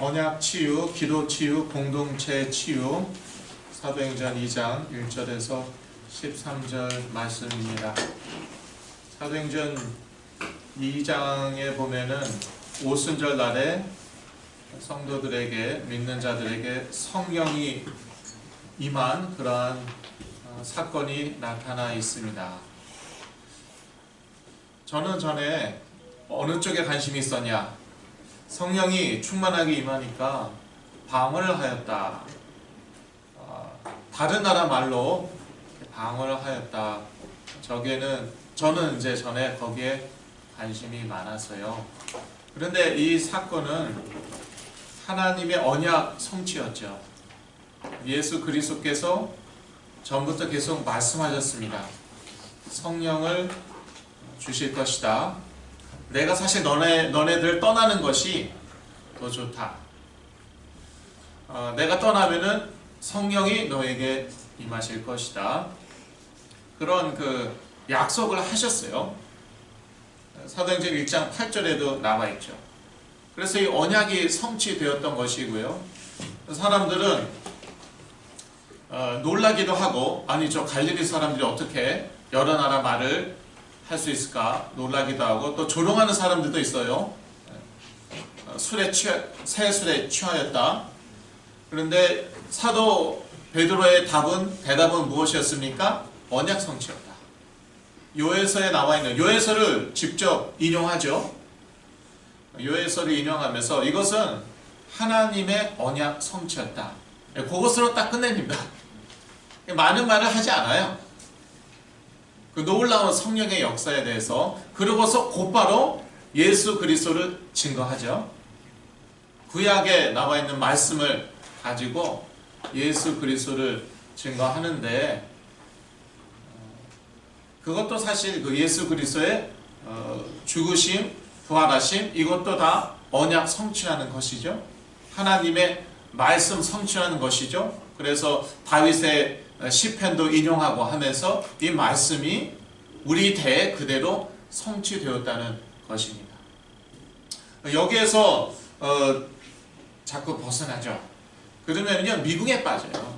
언약 치유, 기도 치유, 공동체 치유, 사도행전 2장 1절에서 13절 말씀입니다. 사도행전 2장에 보면은 오순절 날에 성도들에게, 믿는 자들에게 성령이 임한 그러한 사건이 나타나 있습니다. 저는 전에 어느 쪽에 관심이 있었냐? 성령이 충만하게 임하니까 방언을 하였다. 다른 나라 말로 방언을 하였다. 저는 이제 전에 거기에 관심이 많았어요. 그런데 이 사건은 하나님의 언약 성취였죠. 예수 그리스도께서 전부터 계속 말씀하셨습니다. 성령을 주실 것이다. 내가 사실 너네들 떠나는 것이 더 좋다. 내가 떠나면은 성령이 너에게 임하실 것이다. 그런 그 약속을 하셨어요. 사도행전 1장 8절에도 나와 있죠. 그래서 이 언약이 성취되었던 것이고요. 사람들은 놀라기도 하고, 아니 저 갈릴리 사람들이 어떻게 여러 나라 말을 할 수 있을까 놀라기도 하고, 또 조롱하는 사람들도 있어요. 새 술에 취하였다. 그런데 사도 베드로의 대답은 무엇이었습니까? 언약 성취였다. 요에서에 나와 있는, 요에서를 직접 인용하죠. 요에서를 인용하면서 이것은 하나님의 언약 성취였다. 그것으로 딱 끝냅니다. 많은 말을 하지 않아요. 그 놀라운 성령의 역사에 대해서. 그러고서 곧바로 예수 그리스도를 증거하죠. 구약에 나와 있는 말씀을 가지고 예수 그리스도를 증거하는데, 그것도 사실 그 예수 그리스도의 죽으심, 부활하심, 이것도 다 언약 성취하는 것이죠. 하나님의 말씀 성취하는 것이죠. 그래서 다윗의 시편도 인용하고 하면서 이 말씀이 우리 대에 그대로 성취되었다는 것입니다. 여기에서 자꾸 벗어나죠. 그러면요 미궁에 빠져요.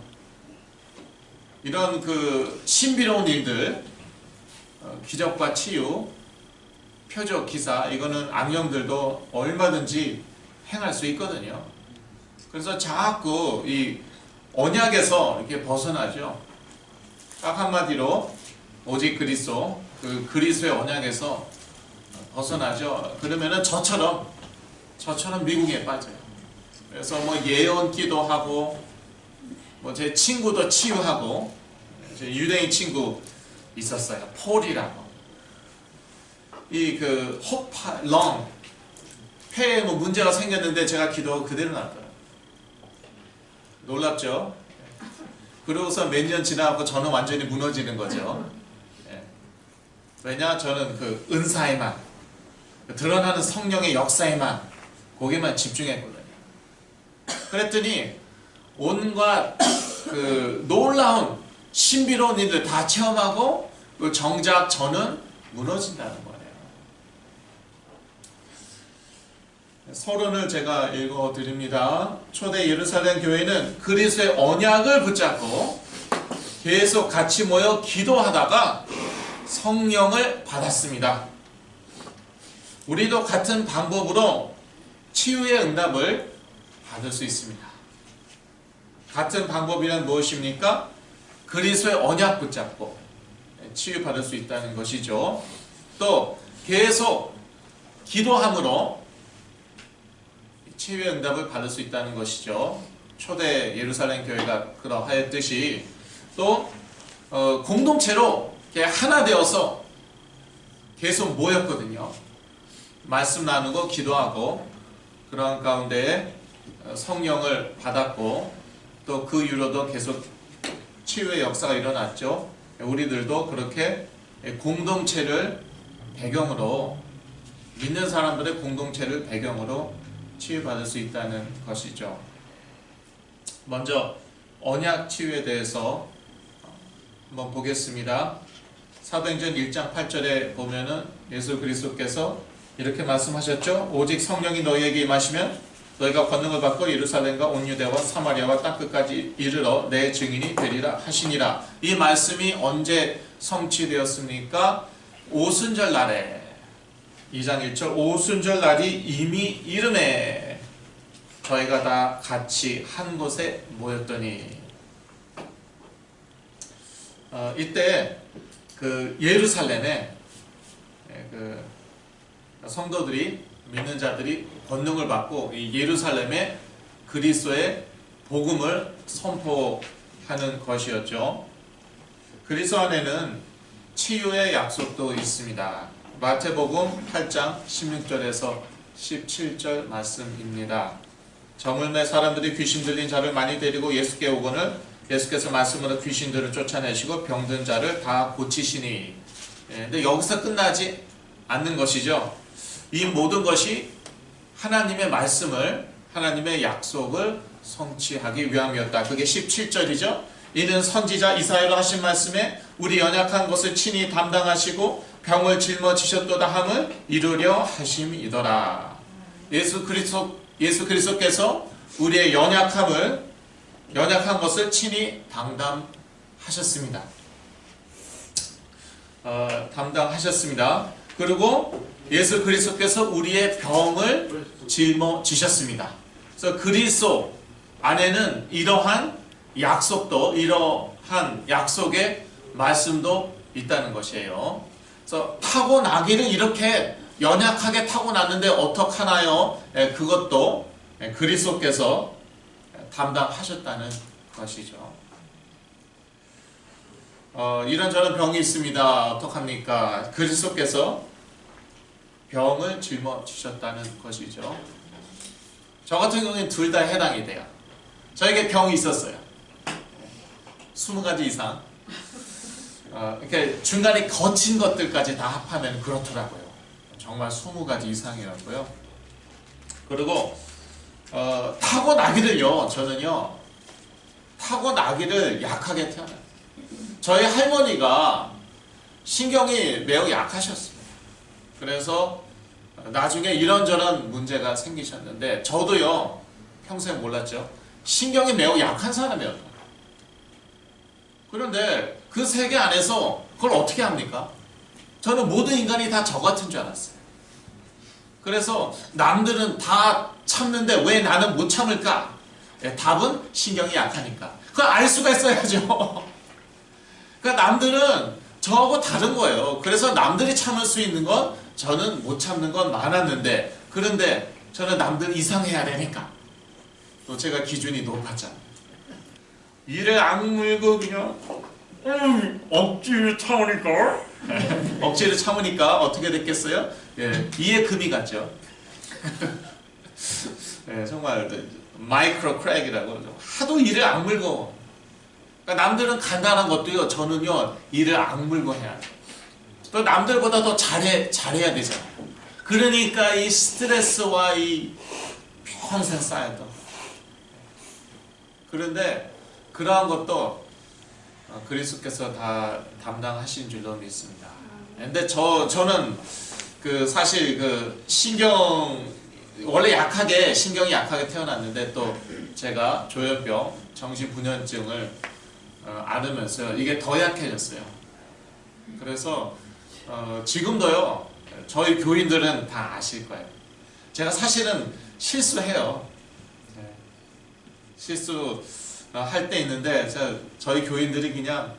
이런 그 신비로운 일들, 기적과 치유, 표적, 기사, 이거는 악령들도 얼마든지 행할 수 있거든요. 그래서 자꾸 이 언약에서 이렇게 벗어나죠. 딱 한마디로 오직 그리스도, 그 그리스도의 언약에서 벗어나죠. 그러면은 저처럼 미궁에 빠져요. 그래서 뭐 예언기도 하고, 뭐 제 친구도 치유하고, 제 유대인 친구 있었어요. 폴이라고. 이 그 폐에 뭐 문제가 생겼는데 제가 기도하고 그대로 낫더라고요. 놀랍죠? 그러고서 몇 년 지나고 저는 완전히 무너지는 거죠. 왜냐? 저는 그 은사에만, 드러나는 성령의 역사에만, 거기에만 집중했거든요. 그랬더니 온갖 그 놀라운 신비로운 일들 다 체험하고, 정작 저는 무너진다는 거예요. 서론을 제가 읽어드립니다. 초대 예루살렘 교회는 그리스도의 언약을 붙잡고 계속 같이 모여 기도하다가 성령을 받았습니다. 우리도 같은 방법으로 치유의 응답을 받을 수 있습니다. 같은 방법이란 무엇입니까? 그리스도의 언약 붙잡고 치유받을 수 있다는 것이죠. 또 계속 기도함으로 치유의 응답을 받을 수 있다는 것이죠. 초대 예루살렘 교회가 그러하였듯이, 또 공동체로 하나 되어서 계속 모였거든요. 말씀 나누고 기도하고, 그런 가운데 성령을 받았고, 또 그 이후로도 계속 치유의 역사가 일어났죠. 우리들도 그렇게 공동체를 배경으로, 믿는 사람들의 공동체를 배경으로 치유받을 수 있다는 것이죠. 먼저 언약 치유에 대해서 한번 보겠습니다. 사도행전 1장 8절에 보면은 예수 그리스도께서 이렇게 말씀하셨죠. 오직 성령이 너희에게 임하시면 너희가 권능을 받고 예루살렘과 온 유대와 사마리아와 땅끝까지 이르러 내 증인이 되리라 하시니라. 이 말씀이 언제 성취되었습니까? 오순절 날에. 2장 1절 오순절 날이 이미 이름에 저희가 다 같이 한 곳에 모였더니 이때 그 예루살렘에 그 성도들이 믿는 자들이 권능을 받고 이 예루살렘에 그리스도의 복음을 선포하는 것이었죠. 그리스도 안에는 치유의 약속도 있습니다. 마태복음 8장 16절에서 17절 말씀입니다. 저물매 사람들이 귀신 들린 자를 많이 데리고 예수께 오거늘 예수께서 말씀으로 귀신들을 쫓아내시고 병든 자를 다 고치시니. 근데 여기서 끝나지 않는 것이죠. 이 모든 것이 하나님의 말씀을, 하나님의 약속을 성취하기 위함이었다. 그게 17절이죠. 이는 선지자 이사야로 하신 말씀에 우리 연약한 것을 친히 담당하시고 병을 짊어지셨도다 함을 이루려 하심이더라. 예수 그리스도께서 우리의 연약한 것을 친히 담당하셨습니다. 그리고 예수 그리스도께서 우리의 병을 짊어지셨습니다. 그래서 그리스도 안에는 이러한 약속의 말씀도 있다는 것이에요. 그래서 타고나기를 이렇게 연약하게 타고났는데 어떡하나요? 그것도 그리스도께서 담당하셨다는 것이죠. 이런저런 병이 있습니다. 어떡합니까? 그리스도께서 병을 짊어지셨다는 것이죠. 저 같은 경우는 둘 다 해당이 돼요. 저에게 병이 있었어요. 20가지 이상. 이렇게 중간에 거친 것들까지 다 합하면 그렇더라고요. 정말 20가지 이상이었고요. 그리고 타고나기를 약하게 태어나요. 저희 할머니가 신경이 매우 약하셨어요. 그래서 나중에 이런저런 문제가 생기셨는데 저도요 평생 몰랐죠. 신경이 매우 약한 사람이었어요. 그런데 그 세계 안에서 그걸 어떻게 합니까? 저는 모든 인간이 다 저 같은 줄 알았어요. 그래서 남들은 다 참는데 왜 나는 못 참을까? 답은 신경이 약하니까. 그걸 알 수가 있어야죠. 그러니까 남들은 저하고 다른 거예요. 그래서 남들이 참을 수 있는 건 저는 못 참는 건 많았는데, 그런데 저는 남들 이상해야 되니까 또 제가 기준이 높았잖아요. 이를 악물고 그냥 억지로 참으니까 억지로 참으니까 어떻게 됐겠어요? 이에 금이 갔죠. 정말 마이크로 크랙이라고 하도 이를 악물고. 그러니까 남들은 간단한 것도요, 저는요 이를 악물고 해야 돼요. 또 남들보다 더 잘해야 되잖아요. 그러니까 이 스트레스와 이 평생 쌓였던. 그런데 그러한 것도 그리스도께서 다 담당하신 줄로 믿습니다. 근데 저는 사실 원래 신경이 약하게 태어났는데 또 제가 조현병, 정신분열증을 앓으면서 이게 더 약해졌어요. 그래서 지금도요, 저희 교인들은 다 아실 거예요. 제가 사실은 실수해요. 실수할 때 있는데 저희 교인들이 그냥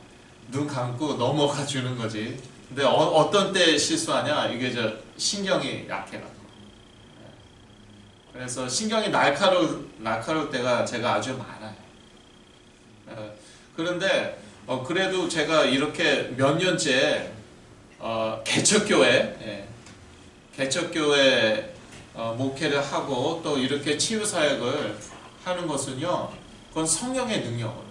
눈 감고 넘어가 주는 거지. 근데 어떤 때 실수하냐? 이게 신경이 약해가지고. 그래서 신경이 날카로울 때가 제가 아주 많아요. 그런데 그래도 제가 이렇게 몇 년째 개척교회 목회를 하고 또 이렇게 치유사역을 하는 것은요, 그건 성령의 능력으로,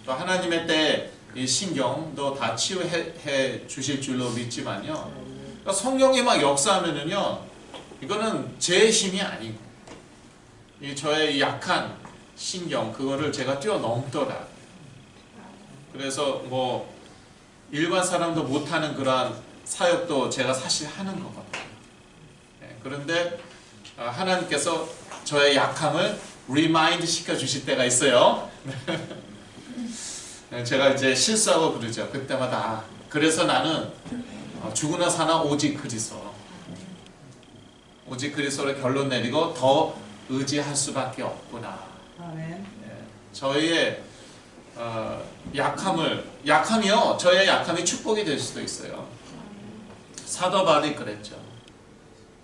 또 하나님의 때 이 신경도 다 치유해 주실 줄로 믿지만요, 그러니까 성령이 막 역사하면은요, 이거는 제 힘이 아니고 저의 약한 신경, 그거를 제가 뛰어넘더라. 그래서 일반 사람도 못하는 그러한 사역도 제가 사실 하는 거거든요. 그런데 하나님께서 저의 약함을 리마인드 시켜주실 때가 있어요. 제가 이제 실수하고 그러죠. 그때마다 그래서 나는 죽으나 사나 오직 그리스도, 오직 그리스도를 결론 내리고 더 의지할 수밖에 없구나. 아멘. 저희의 약함이요, 저의 약함이 축복이 될 수도 있어요. 사도 바울이 그랬죠.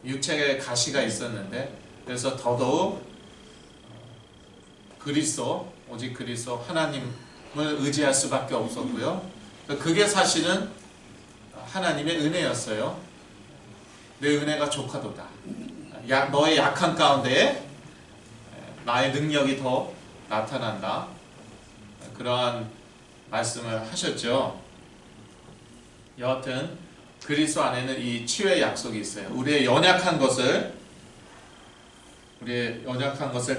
육체에 가시가 있었는데, 그래서 더더욱 그리스도, 오직 그리스도 하나님을 의지할 수밖에 없었고요. 그게 사실은 하나님의 은혜였어요. 내 은혜가 족하도다. 너의 약한 가운데 나의 능력이 더 나타난다. 그러한 말씀을 하셨죠. 여하튼 그리스도 안에는 이 치유의 약속이 있어요. 우리의 연약한 것을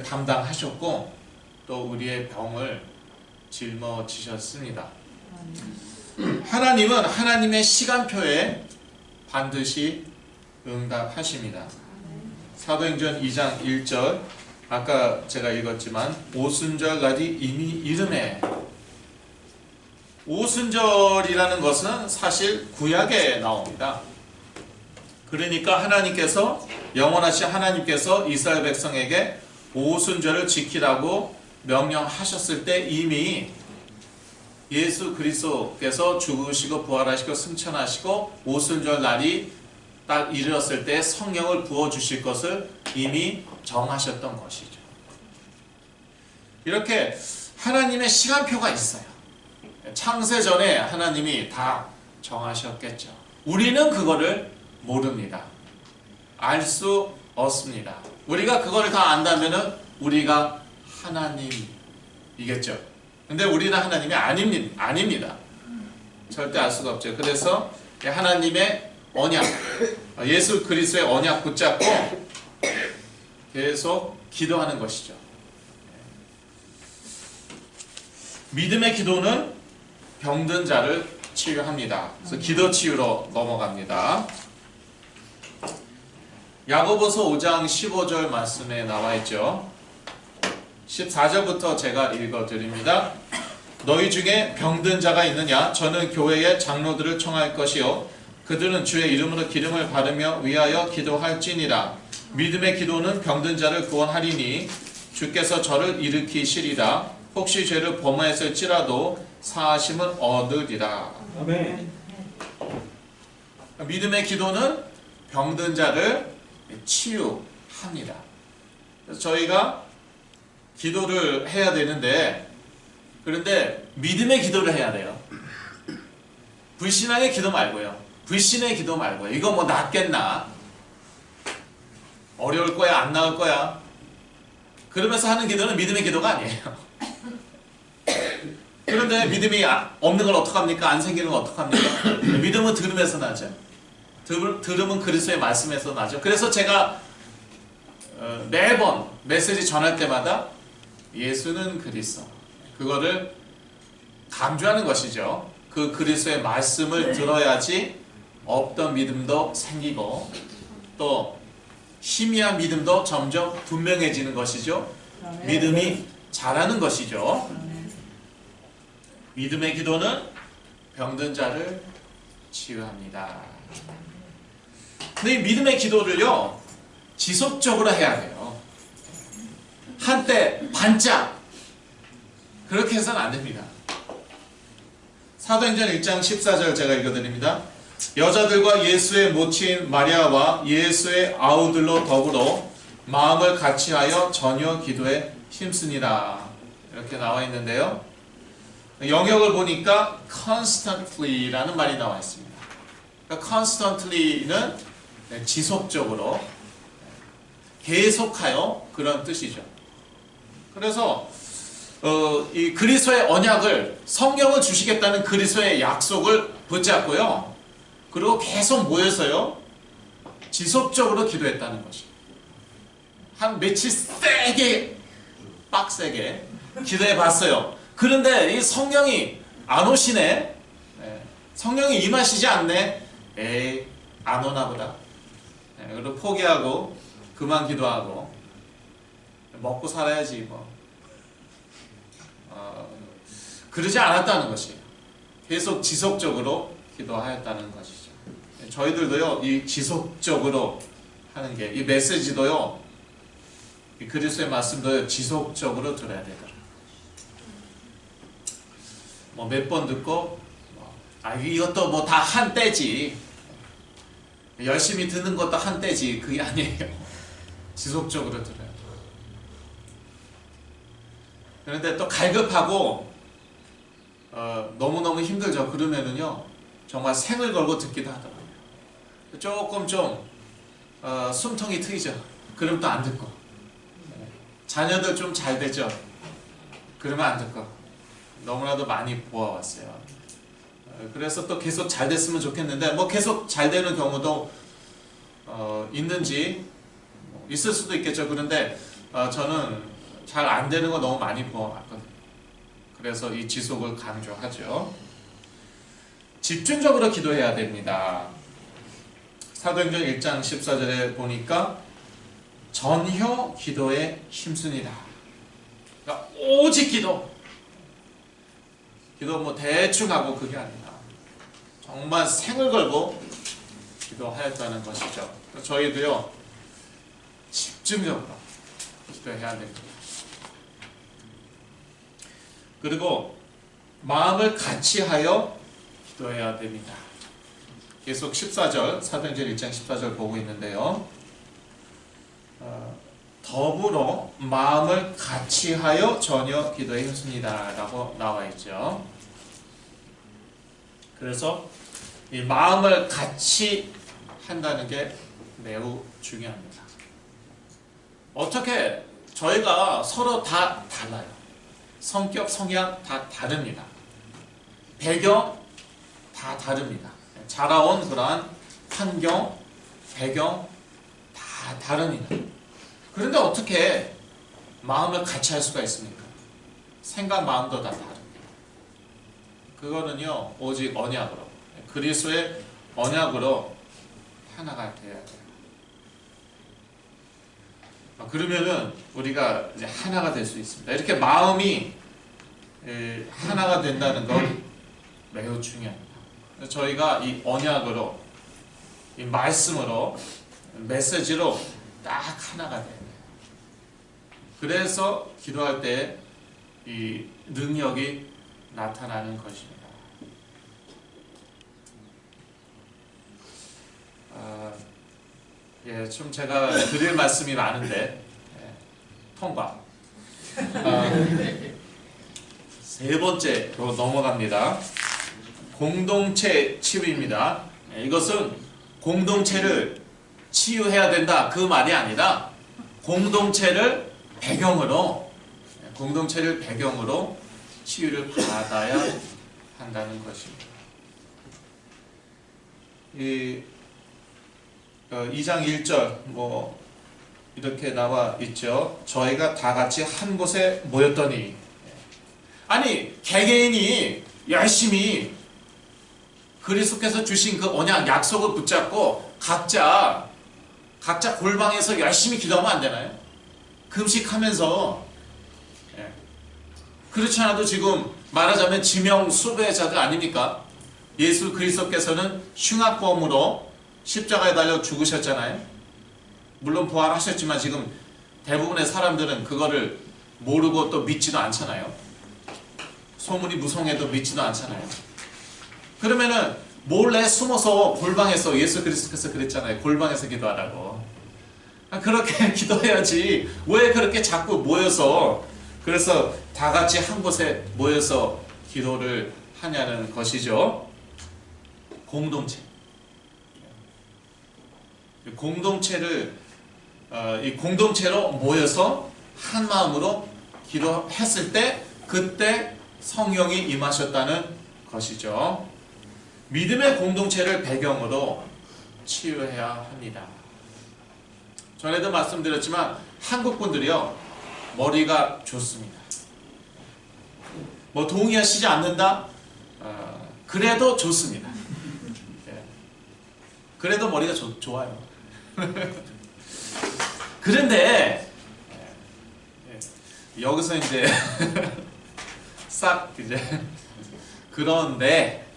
담당하셨고 또 우리의 병을 짊어지셨습니다. 하나님은 하나님의 시간표에 반드시 응답하십니다. 사도행전 2장 1절, 아까 제가 읽었지만 오순절날이 이미 이르매. 오순절이라는 것은 사실 구약에 나옵니다. 그러니까 하나님께서, 영원하신 하나님께서 이스라엘 백성에게 오순절을 지키라고 명령하셨을 때 이미 예수 그리스도께서 죽으시고 부활하시고 승천하시고 오순절 날이 딱 이르렀을 때 성령을 부어주실 것을 이미 정하셨던 것이죠. 이렇게 하나님의 시간표가 있어요. 창세전에 하나님이 다 정하셨겠죠. 우리는 그거를 모릅니다. 알 수 없습니다. 우리가 그걸 다 안다면은 우리가 하나님이겠죠. 근데 우리는 하나님이 아닙니다. 절대 알 수가 없죠. 그래서 하나님의 언약, 예수 그리스도의 언약 붙잡고 계속 기도하는 것이죠. 믿음의 기도는 병든 자를 치유합니다. 그래서 기도 치유로 넘어갑니다. 야고보서 5장 15절 말씀에 나와 있죠. 14절부터 제가 읽어드립니다. 너희 중에 병든 자가 있느냐? 저는 교회의 장로들을 청할 것이요 그들은 주의 이름으로 기름을 바르며 위하여 기도할지니라. 믿음의 기도는 병든 자를 구원하리니 주께서 저를 일으키시리라. 혹시 죄를 범하였을지라도 사하심을 얻으리라. 아멘. 믿음의 기도는 병든 자를 치유합니다. 그래서 저희가 기도를 해야 되는데, 그런데 믿음의 기도를 해야 돼요. 불신앙의 기도 말고요. 불신의 기도 말고요. 이거 뭐 낫겠나? 어려울 거야? 안 나을 거야? 그러면서 하는 기도는 믿음의 기도가 아니에요. 그런데 믿음이 없는 걸 어떡합니까? 안 생기는 걸 어떡합니까? 믿음은 들음에서 나죠. 들음은 그리스도의 말씀에서 나죠. 그래서 제가 매번 메시지 전할 때마다 예수는 그리스도, 그거를 강조하는 것이죠. 그 그리스도의 말씀을 들어야지 없던 믿음도 생기고 또 희미한 믿음도 점점 분명해지는 것이죠. 믿음이 자라는 것이죠. 믿음의 기도는 병든 자를 치유합니다. 근데 이 믿음의 기도를요, 지속적으로 해야 돼요. 한때 반짝 그렇게 해서는 안 됩니다. 사도행전 1장 14절 제가 읽어드립니다. 여자들과 예수의 모친 마리아와 예수의 아우들로 더불어 마음을 같이하여 전혀 기도에 힘쓰니라. 이렇게 나와 있는데요. 영역을 보니까 constantly라는 말이 나와 있습니다. 그러니까 constantly는 지속적으로, 계속하여, 그런 뜻이죠. 그래서 이 그리스도의 언약을, 성령을 주시겠다는 그리스도의 약속을 붙잡고요. 그리고 계속 모여서요, 지속적으로 기도했다는 것이죠. 한 며칠 세게, 빡세게 기도해 봤어요. 그런데 이 성령이 안 오시네. 성령이 임하시지 않네. 에이, 안 오나 보다. 그리고 포기하고 그만 기도하고 먹고 살아야지 뭐. 그러지 않았다는 것이에요. 계속 지속적으로 기도하였다는 것이죠. 저희들도요, 이 지속적으로 하는 게, 이 메시지도요, 이 그리스도의 말씀도요, 지속적으로 들어야 되더라. 뭐 몇 번 듣고, 이것도 뭐 다 한때지. 열심히 듣는 것도 한때지. 그게 아니에요. 지속적으로 들어야 돼요. 그런데 또 갈급하고, 너무너무 힘들죠. 그러면은요, 정말 생을 걸고 듣기도 하더라고요. 조금 좀, 숨통이 트이죠. 그럼 또 안 듣고. 자녀들 좀 잘 되죠. 그러면 안 듣고. 너무나도 많이 보아왔어요. 그래서 또 계속 잘 됐으면 좋겠는데, 뭐 계속 잘 되는 경우도, 있는지, 있을 수도 있겠죠. 그런데, 저는 잘 안 되는 거 너무 많이 보아왔거든요. 그래서 이 지속을 강조하죠. 집중적으로 기도해야 됩니다. 사도행전 1장 14절에 보니까 전혀 기도에 힘쓰니라. 그러니까 오직 기도. 기도 뭐 대충 하고 그게 아니라 정말 생을 걸고 기도하였다는 것이죠. 저희도요, 집중적으로 기도해야 됩니다. 그리고 마음을 같이 하여 기도해야 됩니다. 계속 14절, 사도행전 1장 14절 보고 있는데요. 더불어 마음을 같이 하여 전혀 기도에 힘씁니다 라고 나와 있죠. 그래서 이 마음을 같이 한다는 게 매우 중요합니다. 어떻게 저희가 서로 다 달라요. 성격, 성향 다 다릅니다. 배경 다 다릅니다. 자라온 그러한 환경, 배경 다 다릅니다. 그런데 어떻게 마음을 같이 할 수가 있습니까? 생각, 마음도 다 다릅니다. 그거는요, 오직 언약으로, 그리스도의 언약으로 하나가 되어야 돼요. 그러면은 우리가 이제 하나가 될 수 있습니다. 이렇게 마음이 하나가 된다는 건 매우 중요합니다. 저희가 이 언약으로, 이 말씀으로, 메시지로 딱 하나가 돼요. 그래서 기도할 때 이 능력이 나타나는 것입니다. 좀 제가 드릴 말씀이 많은데, 통과. 세 번째로 넘어갑니다. 공동체 치유입니다. 이것은 공동체를 치유해야 된다 그 말이 아니라 공동체를 배경으로 치유를 받아야 한다는 것입니다. 2장 1절 뭐 이렇게 나와 있죠. 저희가 다 같이 한 곳에 모였더니, 아니 개개인이 열심히 그리스도께서 주신 그 언약 약속을 붙잡고 각자 골방에서 열심히 기도하면 안 되나요? 금식하면서. 그렇지 않아도 지금 말하자면 지명 수배자들 아닙니까? 예수 그리스도께서는 흉악범으로 십자가에 달려 죽으셨잖아요. 물론 부활하셨지만 지금 대부분의 사람들은 그거를 모르고 또 믿지도 않잖아요. 소문이 무성해도 믿지도 않잖아요. 그러면은 몰래 숨어서 골방에서, 예수 그리스도께서 그랬잖아요. 골방에서 기도하라고. 그렇게 기도해야지. 왜 그렇게 자꾸 모여서, 그래서 다 같이 한 곳에 모여서 기도를 하냐는 것이죠. 공동체. 이 공동체로 모여서 한 마음으로 기도했을 때, 그때 성령이 임하셨다는 것이죠. 믿음의 공동체를 배경으로 치유해야 합니다. 전에도 말씀드렸지만 한국 분들이요, 머리가 좋습니다. 뭐 동의하시지 않는다? 그래도 좋습니다. 그래도 머리가 좋아요. 그런데 여기서 이제 싹 이제 그런데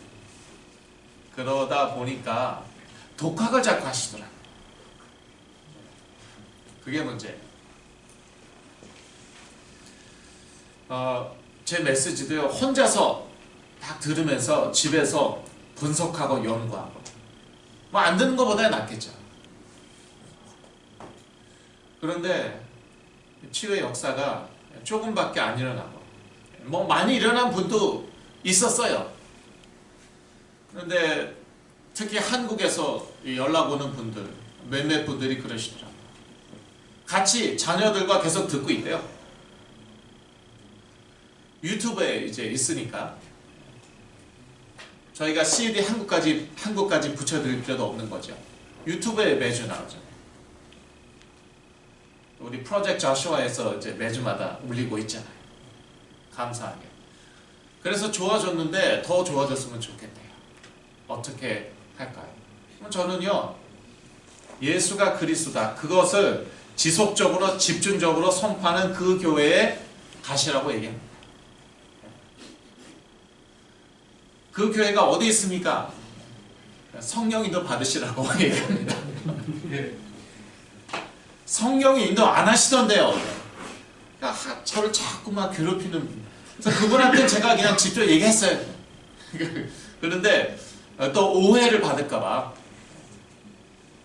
그러다 보니까 독학을 자꾸 하시더라고요. 그게 문제예요. 제 메시지도요, 혼자서 딱 들으면서 집에서 분석하고 연구하고, 뭐 안 듣는 것보다 낫겠죠. 그런데 치유의 역사가 조금밖에 안 일어나고, 뭐 많이 일어난 분도 있었어요. 그런데 특히 한국에서 연락 오는 분들, 몇몇 분들이 그러시더라고요. 같이 자녀들과 계속 듣고 있대요. 유튜브에 이제 있으니까 저희가 CD 한국까지 붙여드릴 필요도 없는 거죠. 유튜브에 매주 나오잖아요. 우리 프로젝트 저슈아에서 이제 매주마다 올리고 있잖아요. 감사하게. 그래서 좋아졌는데 더 좋아졌으면 좋겠네요. 어떻게 할까요? 저는요, 예수가 그리스도다, 그것을 지속적으로 집중적으로 선포하는 그 교회에 가시라고 얘기합니다. 그 교회가 어디 있습니까? 성령 인도 받으시라고 얘기합니다. 성령 인도 안 하시던데요. 그러니까 저를 자꾸만 괴롭히는 분. 그래서 그분한테 제가 그냥 직접 얘기했어요. 그런데 또 오해를 받을까봐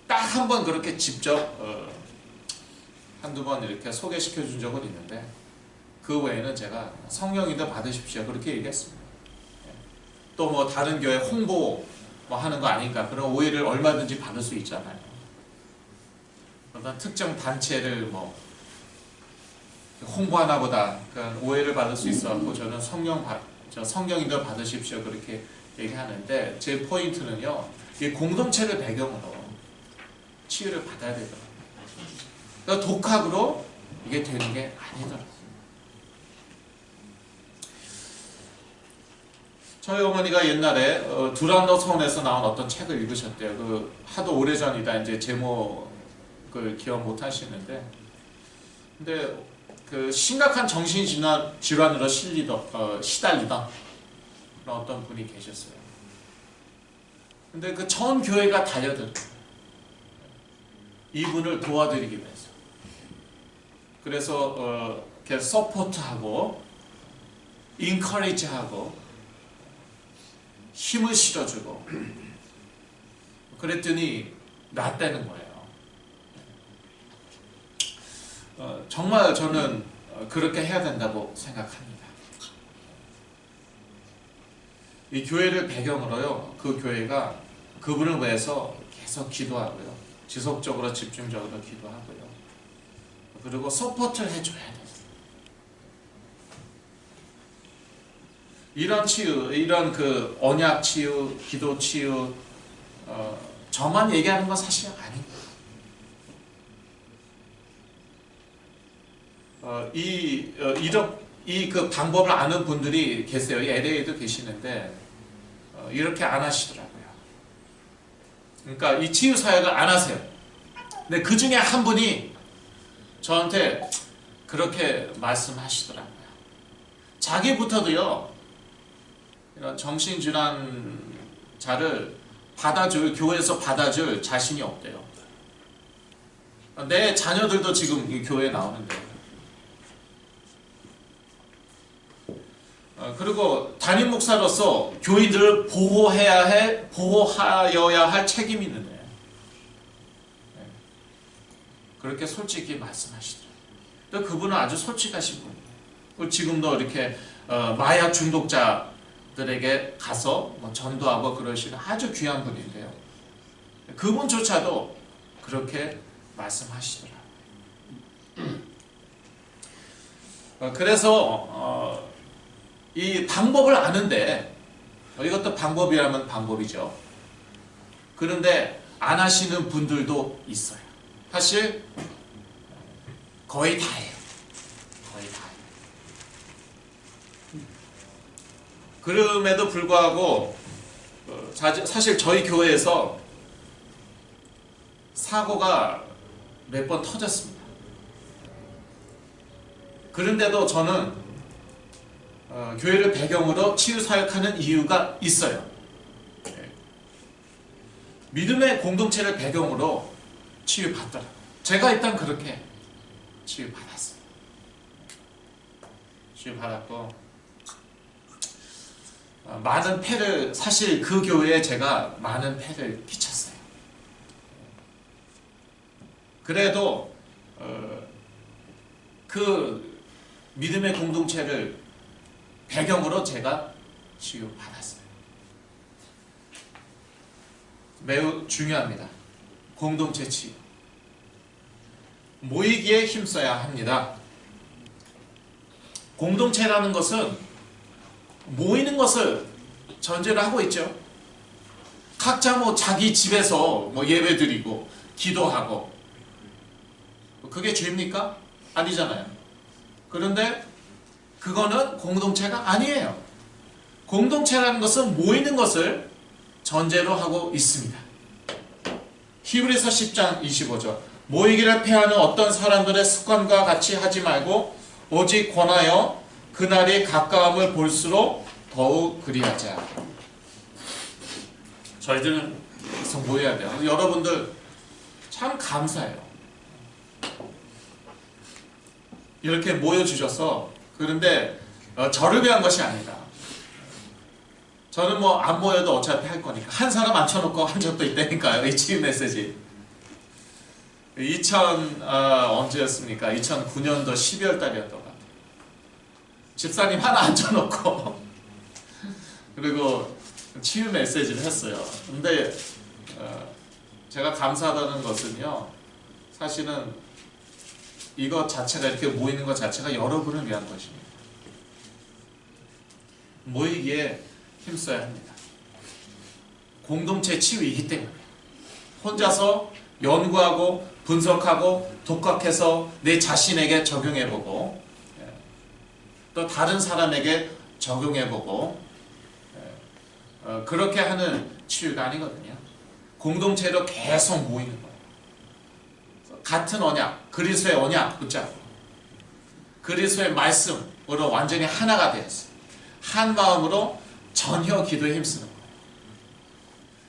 딱 한 번 그렇게 직접 한두 번 이렇게 소개시켜 준 적은 있는데, 그 외에는 제가 성령 인도 받으십시오 그렇게 얘기했습니다. 또 뭐 다른 교회 홍보 뭐 하는 거 아닌가, 그런 오해를 얼마든지 받을 수 있잖아요. 어떤 특정 단체를 뭐 홍보하나 보다 그런 오해를 받을 수 있어서 저는 성령인도 받으십시오 그렇게 얘기하는데, 제 포인트는요, 이 공동체를 배경으로 치유를 받아야 되더라고요. 그러니까 독학으로 이게 되는 게 아니더라고요. 저희 어머니가 옛날에 두란노 서원에서 나온 어떤 책을 읽으셨대요. 그 하도 오래전이다 이제 제목을 기억 못 하시는데, 근데 그 심각한 정신질환으로 시달리던 그런 어떤 분이 계셨어요. 근데 그 전 교회가 달려들어요. 이분을 도와드리기 위해서. 그래서 이렇게 서포트하고 인커리지하고 힘을 실어주고 그랬더니 낫다는 거예요. 정말 저는 그렇게 해야 된다고 생각합니다. 이 교회를 배경으로요, 그 교회가 그분을 위해서 계속 기도하고요, 지속적으로 집중적으로 기도하고요, 그리고 서포트를 해줘야 돼요. 이런 치유, 이런 그 언약 치유, 기도 치유, 저만 얘기하는 건 사실 아닙니다. 이 그 방법을 아는 분들이 계세요. 이 LA에도 계시는데 이렇게 안 하시더라고요. 그러니까 이 치유 사역을 안 하세요. 근데 그 중에 한 분이 저한테 그렇게 말씀하시더라고요. 자기부터도요, 이런 정신질환자를 교회에서 받아줄 자신이 없대요. 내 자녀들도 지금 이 교회에 나오는데, 그리고 담임 목사로서 교인들을 보호하여야 할 책임이 있는데, 그렇게 솔직히 말씀하시더라고요. 또 그분은 아주 솔직하신 분이에요. 지금도 이렇게 마약 중독자들에게 가서 뭐 전도하고 그러시는 아주 귀한 분인데요. 그분조차도 그렇게 말씀하시더라고요. 그래서 이 방법을 아는데, 이것도 방법이라면 방법이죠. 그런데 안 하시는 분들도 있어요. 사실 거의 다예요. 거의 다예요. 그럼에도 불구하고 사실 저희 교회에서 사고가 몇 번 터졌습니다. 그런데도 저는 교회를 배경으로 치유 사역하는 이유가 있어요. 믿음의 공동체를 배경으로 치유받더라고요. 제가 일단 그렇게 치유받았어요. 치유받았고 많은 폐를, 사실 그 교회에 제가 많은 폐를 끼쳤어요. 그래도 그 믿음의 공동체를 배경으로 제가 치유받았어요. 매우 중요합니다. 공동체 치유. 모이기에 힘써야 합니다. 공동체라는 것은 모이는 것을 전제로 하고 있죠. 각자 자기 집에서 예배 드리고 기도하고, 그게 죄입니까? 아니잖아요. 그런데 그거는 공동체가 아니에요. 공동체라는 것은 모이는 것을 전제로 하고 있습니다. 히브리서 10장 25절. 모이기를 패하는 어떤 사람들의 습관과 같이 하지 말고 오직 권하여 그날이 가까움을 볼수록 더욱 그리하자. 저희들은 계속 모여야 돼요. 여러분들 참 감사해요. 이렇게 모여주셔서. 그런데 저를 위한 것이 아니다. 저는 안 모여도 어차피 할 거니까. 한 사람 앉혀놓고 한 적도 있다니까요. 이 치유 메시지. 언제였습니까? 2009년도 12월 달이었던 것 같아요. 집사님 하나 앉혀놓고 그리고 치유 메시지를 했어요. 근데 제가 감사하다는 것은요, 사실은 이것 자체가, 이렇게 모이는 것 자체가 여러분을 위한 것입니다. 모이기에 힘써야 합니다. 공동체 치유이기 때문에. 혼자서 연구하고 분석하고 독학해서 내 자신에게 적용해보고 또 다른 사람에게 적용해보고 그렇게 하는 치유가 아니거든요. 공동체로 계속 모이는 거예요. 같은 언약, 그리스도의 언약 붙잡고 그리스도의 말씀으로 완전히 하나가 되었어요. 한 마음으로 전혀 기도에 힘쓰는 거예요.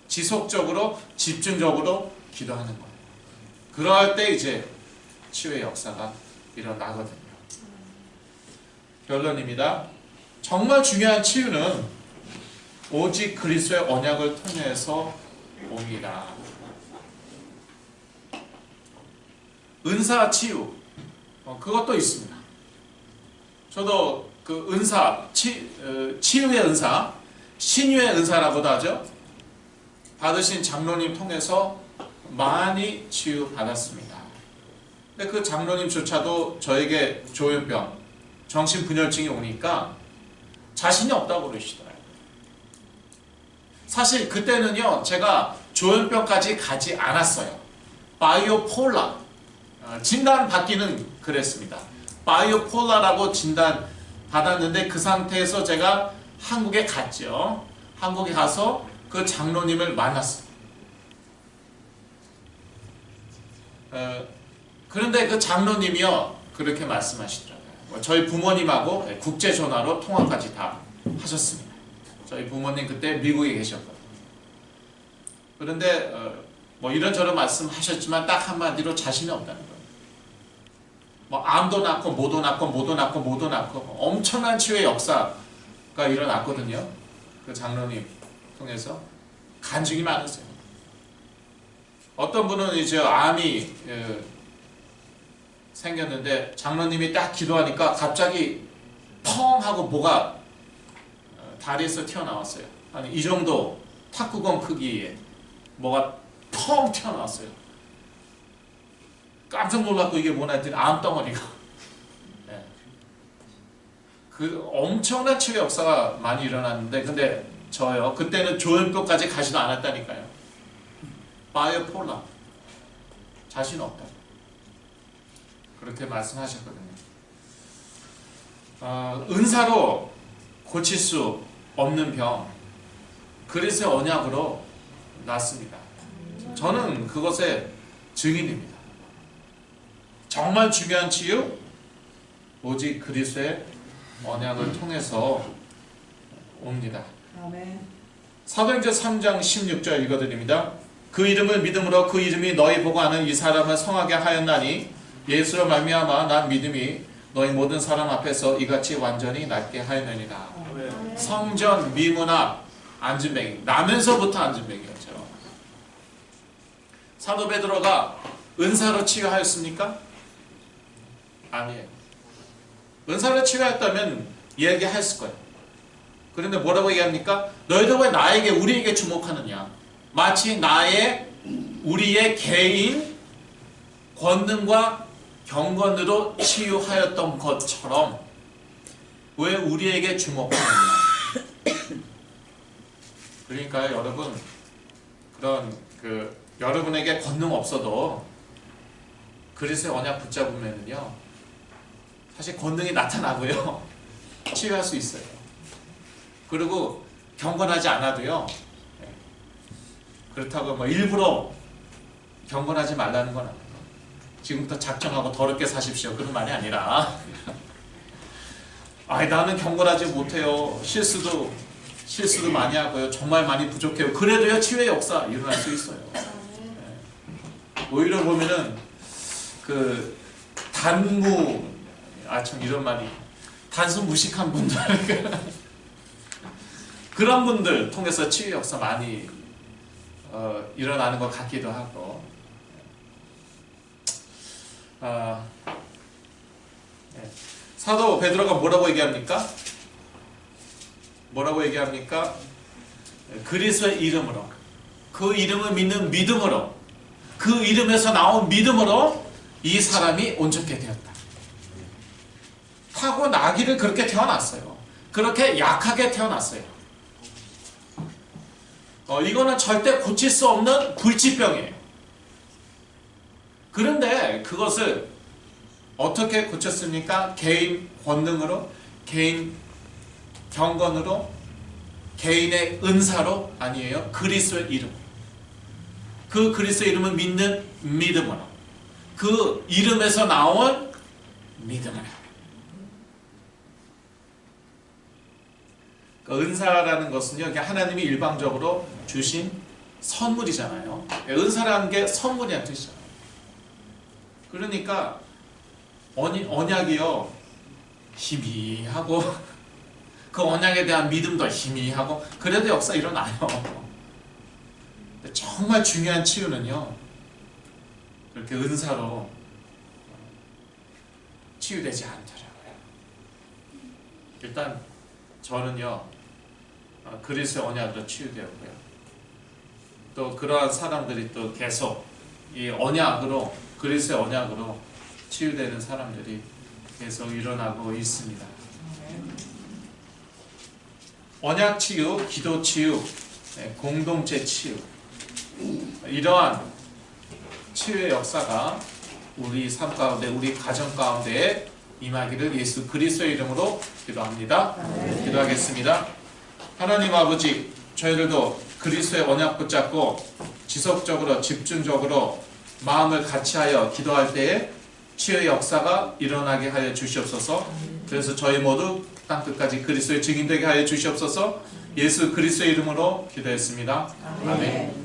지속적으로 집중적으로 기도하는 거예요. 그럴 때 이제 치유의 역사가 일어나거든요. 결론입니다. 정말 중요한 치유는 오직 그리스도의 언약을 통해서 옵니다. 은사 치유, 그것도 있습니다. 저도 그 은사, 치유의 은사, 신유의 은사라고도 하죠. 받으신 장로님 통해서 많이 치유받았습니다. 근데 그 장로님조차도 저에게 조현병, 정신분열증이 오니까 자신이 없다고 그러시더라고요. 사실 그때는요, 제가 조현병까지 가지 않았어요. 바이오폴라, 진단 받기는 그랬습니다. 바이오폴라라고 진단 받았는데 그 상태에서 제가 한국에 갔죠. 한국에 가서 그 장로님을 만났어요. 그런데 그 장로님이요, 그렇게 말씀하시더라고요. 저희 부모님하고 국제전화로 통화까지 다 하셨습니다. 저희 부모님 그때 미국에 계셨거든요. 그런데 이런저런 말씀하셨지만 딱 한마디로 자신이 없다는 거예요. 암도 낳고 모도 낳고 모도 낳고 모도 낳고 엄청난 치유의 역사가 일어났거든요. 그 장로님 통해서 간증이 많으세요. 어떤 분은 이제 암이 생겼는데 장로님이 딱 기도하니까 갑자기 펑 하고 뭐가 다리에서 튀어나왔어요. 아니 이 정도 탁구공 크기에 뭐가 펑 튀어나왔어요. 깜짝 놀랐고 이게 뭐나 했더니 암덩어리가. 네. 그 엄청난 치유 역사가 많이 일어났는데, 근데 저요, 그때는 조현병까지 가지도 않았다니까요. 바이오폴라, 자신 없다, 그렇게 말씀하셨거든요. 은사로 고칠 수 없는 병, 그리스도의 언약으로 낫습니다. 저는 그것의 증인입니다. 정말 중요한 치유, 오직 그리스도의 언약을 통해서 옵니다. 아멘. 사도행전 3장 16절 읽어드립니다. 그 이름을 믿음으로 그 이름이 너희 보고 아는 이 사람을 성하게 하였나니 예수로 말미암아 난 믿음이 너희 모든 사람 앞에서 이같이 완전히 낫게 하였느니라. 성전 미문 앞 안진뱅이, 나면서부터 안진뱅이였죠. 사도 베드로가 은사로 치유하였습니까? 아니에요. 은사로 치유하였다면 얘기했을 거예요. 그런데 뭐라고 얘기합니까? 너희들 왜 나에게, 우리에게 주목하느냐? 마치 우리의 개인 권능과 경건으로 치유하였던 것처럼 왜 우리에게 주목하느냐? 그러니까 여러분, 여러분에게 권능 없어도 그리스도의 언약 붙잡으면요, 사실 권능이 나타나고요, 치유할 수 있어요. 그리고 경건하지 않아도요, 그렇다고 뭐 일부러 경건하지 말라는 건 아니에요. 지금부터 작정하고 더럽게 사십시오, 그런 말이 아니라, 나는 경건하지 못해요, 실수도 많이 하고요, 정말 많이 부족해요, 그래도요 치유의 역사 일어날 수 있어요. 오히려 보면은 참 이런 말이, 단수 무식한 분들 그런 분들 통해서 치유 역사 많이 일어나는 것 같기도 하고. 사도 베드로가 뭐라고 얘기합니까? 그리스도의 이름으로, 그 이름을 믿는 믿음으로, 그 이름에서 나온 믿음으로 이 사람이 온전케 되었다. 타고나기를 그렇게 태어났어요. 그렇게 약하게 태어났어요. 이거는 절대 고칠 수 없는 불치병이에요. 그런데 그것을 어떻게 고쳤습니까? 개인 권능으로, 개인 경건으로, 개인의 은사로? 아니에요. 그리스도의 이름. 그 그리스도의 이름을 믿는 믿음으로, 그 이름에서 나온 믿음으로. 은사라는 것은요, 하나님이 일방적으로 주신 선물이잖아요. 은사라는 게 선물이라는 뜻이잖아요. 그러니까 언약이요, 희미하고 그 언약에 대한 믿음도 희미하고, 그래도 역사 일어나요. 정말 중요한 치유는요, 그렇게 은사로 치유되지 않더라고요. 일단 저는요, 그리스도의 언약으로 치유되었고요, 또 그러한 사람들이 또 계속 이 언약으로, 그리스도의 언약으로 치유되는 사람들이 계속 일어나고 있습니다. 언약 치유, 기도 치유, 공동체 치유, 이러한 치유의 역사가 우리 삶 가운데, 우리 가정 가운데 임하기를 예수 그리스도의 이름으로 기도합니다. 기도하겠습니다. 하나님 아버지, 저희들도 그리스도의 언약 붙잡고 지속적으로, 집중적으로 마음을 같이하여 기도할 때에 치유의 역사가 일어나게 하여 주시옵소서. 그래서 저희 모두 땅끝까지 그리스도의 증인되게 하여 주시옵소서. 예수 그리스도의 이름으로 기도했습니다. 아멘.